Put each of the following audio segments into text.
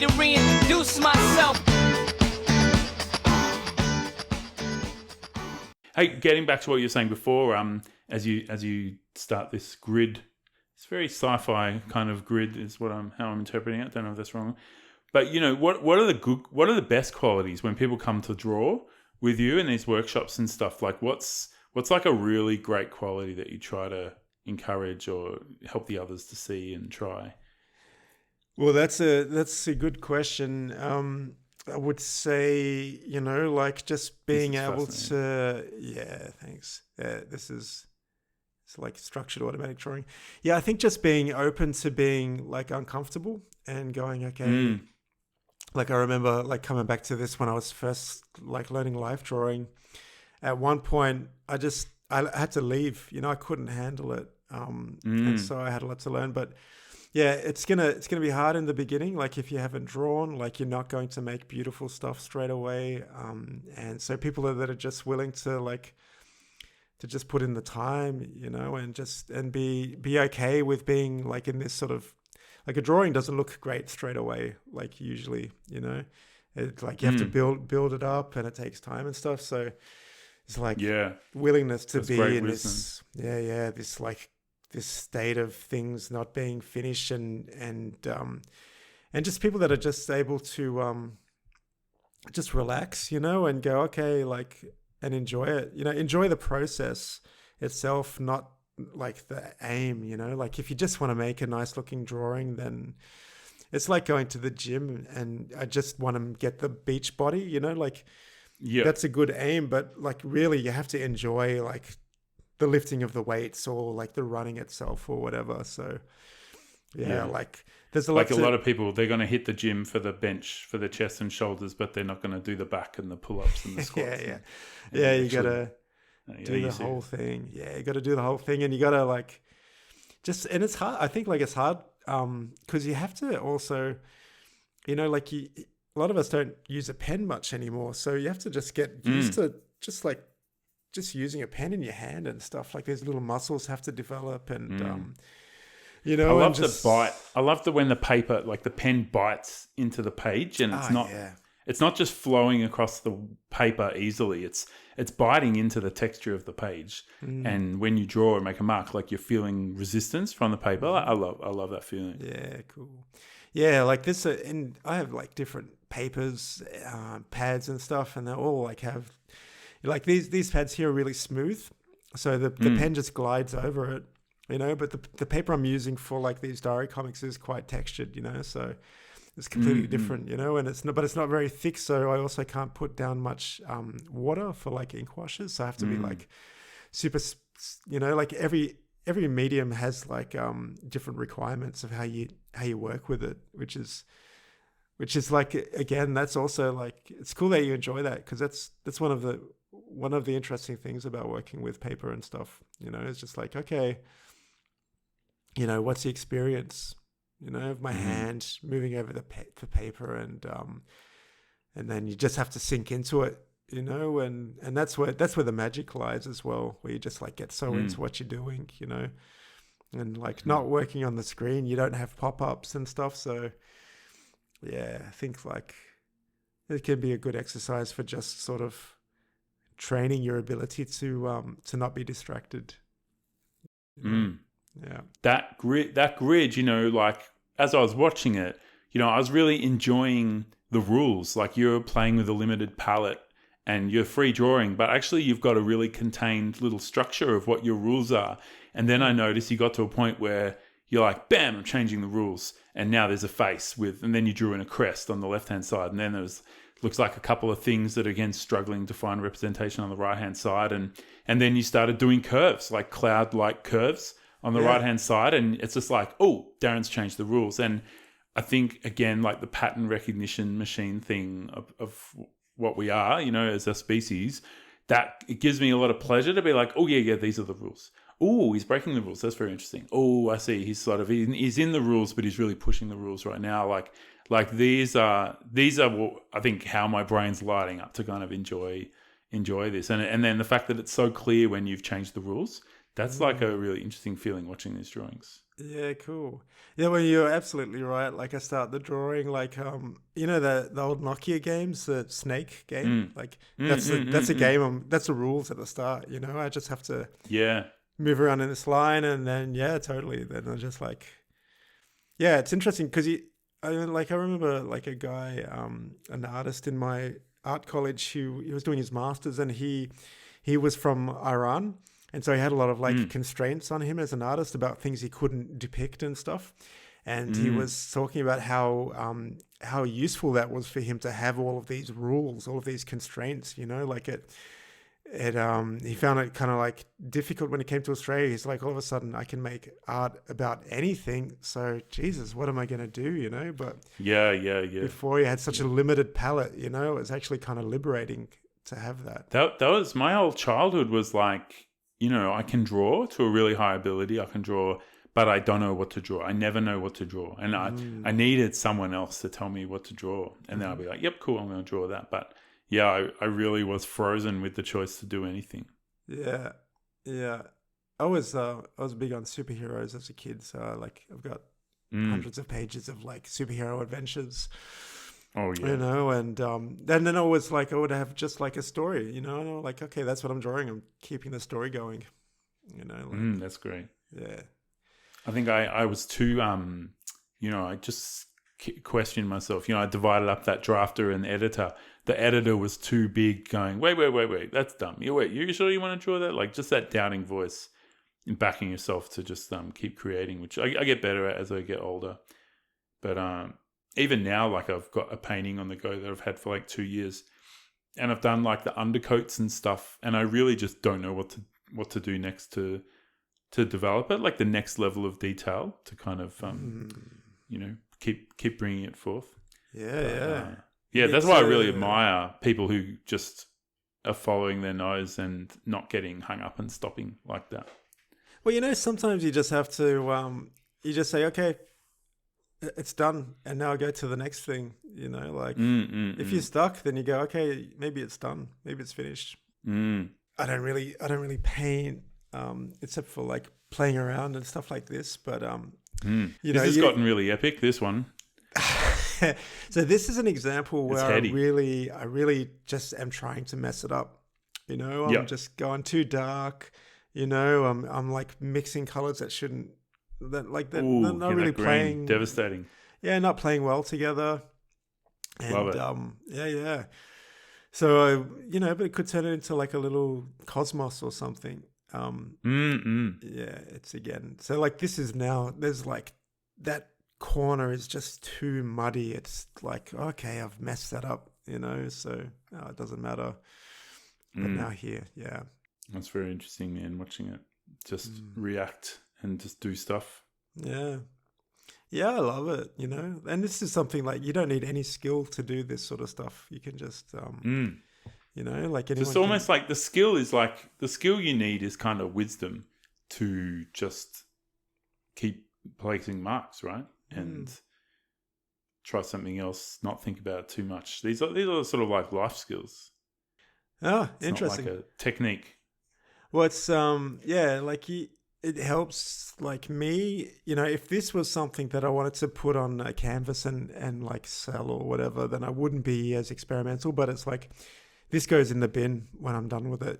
to reintroduce myself. Hey, getting back to what you were saying before, as you start this grid, it's very sci-fi kind of grid is how I'm interpreting it. Don't know if that's wrong, but what are the best qualities when people come to draw with you in these workshops and stuff? Like what's like a really great quality that you try to encourage or help the others to see and try? Well, that's a good question. I would say, like just being able to, yeah, thanks. It's like structured automatic drawing. Yeah, I think just being open to being like uncomfortable and going, okay, like I remember like coming back to this when I was first like learning life drawing. At one point, I had to leave, I couldn't handle it. And so I had a lot to learn, but yeah, it's gonna be hard in the beginning. Like if you haven't drawn, like you're not going to make beautiful stuff straight away. And so people that are just willing to just put in the time, and be okay with being like in this sort of like a drawing doesn't look great straight away. Like usually, it's like you have to build it up and it takes time and stuff. So it's like willingness to be in this, this like this state of things not being finished and just people that are just able to just relax, and go, okay, like, and enjoy it, enjoy the process itself, not like the aim, like if you just want to make a nice looking drawing, then it's like going to the gym and I just want to get the beach body, that's a good aim, but like really you have to enjoy like the lifting of the weights or like the running itself or whatever. So like there's a lot of people, they're going to hit the gym for the bench for the chest and shoulders, but they're not going to do the back and the pull-ups and the squats. You gotta do the whole thing. You gotta do the whole thing, and you gotta like just, and it's hard. I think like it's hard because you have to also, like a lot of us don't use a pen much anymore, so you have to just get used to just using a pen in your hand and stuff. Like these little muscles have to develop, and I love the bite. I love when the paper, like the pen bites into the page, and it's not just flowing across the paper easily. It's biting into the texture of the page, and when you draw and make a mark, like you're feeling resistance from the paper. I love that feeling. Yeah, cool. Yeah, like this, and I have like different papers, pads and stuff, and they all like have. Like these pads here are really smooth, so the pen just glides over it, but the paper I'm using for like these diary comics is quite textured, so it's completely different, and it's not very thick, so I also can't put down much water for like ink washes, so I have to be like super, like every medium has like different requirements of how you work with it, which is like, again, that's also like, it's cool that you enjoy that, because that's one of the interesting things about working with paper and stuff, it's just like, okay, what's the experience, of my hand moving over the paper, and then you just have to sink into it, and that's where the magic lies as well, where you just like get so into what you're doing, and like not working on the screen, you don't have pop-ups and stuff, so yeah, I think like it can be a good exercise for just sort of training your ability to not be distracted. Yeah. That grid, like as I was watching it, I was really enjoying the rules. Like you're playing with a limited palette and you're free drawing, but actually you've got a really contained little structure of what your rules are. And then I noticed you got to a point where you're like, bam, I'm changing the rules. And now there's a face and then you drew in a crest on the left-hand side. And then looks like a couple of things that are, again, struggling to find representation on the right-hand side. And then you started doing curves, like cloud-like curves on the right-hand side. And it's just like, oh, Darren's changed the rules. And I think, again, like the pattern recognition machine thing of what we are, as a species, that it gives me a lot of pleasure to be like, oh, yeah, these are the rules. Oh, he's breaking the rules. That's very interesting. Oh, I see. He's he's in the rules, but he's really pushing the rules right now. Like these are what I think how my brain's lighting up to kind of enjoy this. And then the fact that it's so clear when you've changed the rules, That's like a really interesting feeling watching these drawings. Yeah, cool. Yeah, well, you're absolutely right. Like I start the drawing, like the old Nokia games, the Snake game. Like that's a game. That's the rules at the start. I just have to Yeah. move around in this line, and then totally. Then I'm just like, yeah, it's interesting because I remember like a guy, an artist in my art college who he was doing his masters, and he was from Iran. And so he had a lot of like constraints on him as an artist about things he couldn't depict and stuff. And he was talking about how useful that was for him to have all of these rules, all of these constraints, like he found it kind of like difficult when it came to Australia. He's like, all of a sudden I can make art about anything. So Jesus, what am I going to do, But yeah. Before he had such a limited palette, it was actually kind of liberating to have that. That was my whole childhood was like, I can draw to a really high ability. I can draw, but I don't know what to draw. I never know what to draw. And I needed someone else to tell me what to draw. And then I'll be like, yep, cool, I'm going to draw that. But yeah, I really was frozen with the choice to do anything. Yeah. I was big on superheroes as a kid. So I've got hundreds of pages of like superhero adventures. Oh yeah. And then I was like, I would have just like a story, and I'm like, okay, that's what I'm drawing. I'm keeping the story going, that's great. Yeah. I think I was too, I just questioned myself. I divided up that drafter and editor. The editor was too big going, wait, that's dumb. You sure you want to draw that? Like just that doubting voice and backing yourself to just keep creating, which I get better at as I get older. But even now, like I've got a painting on the go that I've had for like 2 years, and I've done like the undercoats and stuff, and I really just don't know what to do next to develop it, like the next level of detail to kind of keep bringing it forth. Yeah. That's why I really admire people who just are following their nose and not getting hung up and stopping like that. Well, sometimes you just have to you just say, okay, it's done, and now I go to the next thing. If you're stuck, then you go, okay, maybe it's done, maybe it's finished. I don't really paint, except for like playing around and stuff like this. But this has gotten really epic. This one. So this is an example where I heady. really just am trying to mess it up. I'm just going too dark. I'm like mixing colors that shouldn't. They're not really playing. Devastating. Yeah, not playing well together. And, love it. Yeah. So but it could turn it into like a little cosmos or something. Yeah, it's again. So like this is now. There's like that corner is just too muddy. It's like, okay, I've messed that up. So it doesn't matter. But now here, yeah. That's very interesting, man. Watching it just react and just do stuff. Yeah, I love it. And this is something like you don't need any skill to do this sort of stuff. You can just, like anyone. It's almost like the skill you need is kind of wisdom to just keep placing marks, right? And try something else. Not think about it too much. These are sort of like life skills. Oh, it's interesting. Not like a technique. Well, it's it helps like me, if this was something that I wanted to put on a canvas and like sell or whatever, then I wouldn't be as experimental, but it's like, this goes in the bin when I'm done with it,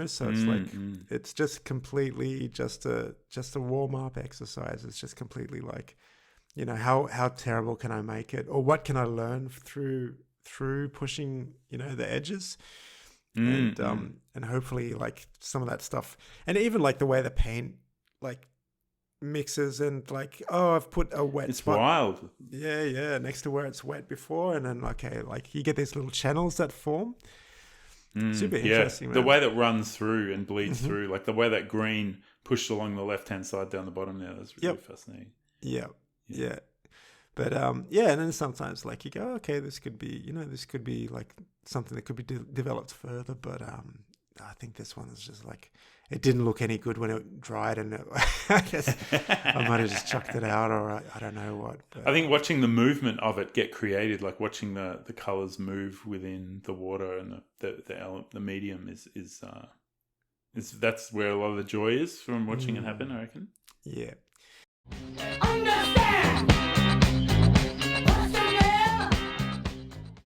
so it's like, it's just completely just a warm up exercise. It's just completely like, how terrible can I make it, or what can I learn through pushing, the edges. And hopefully like some of that stuff, and even like the way the paint like mixes, and like, I've put a wet it's spot. wild. Yeah, next to where it's wet before, and then okay, like you get these little channels that form. Super interesting, man. The way that runs through and bleeds through, like the way that green pushed along the left hand side down the bottom there, that's really fascinating. Yeah. But and then sometimes like you go, okay, this could be like something that could be developed further. But I think this one is just like, it didn't look any good when it dried, and I guess I might have just chucked it out, or I don't know what. But I think watching the movement of it get created, like watching the colors move within the water and the medium is That's where a lot of the joy is from watching it happen, I reckon. Yeah. Understand!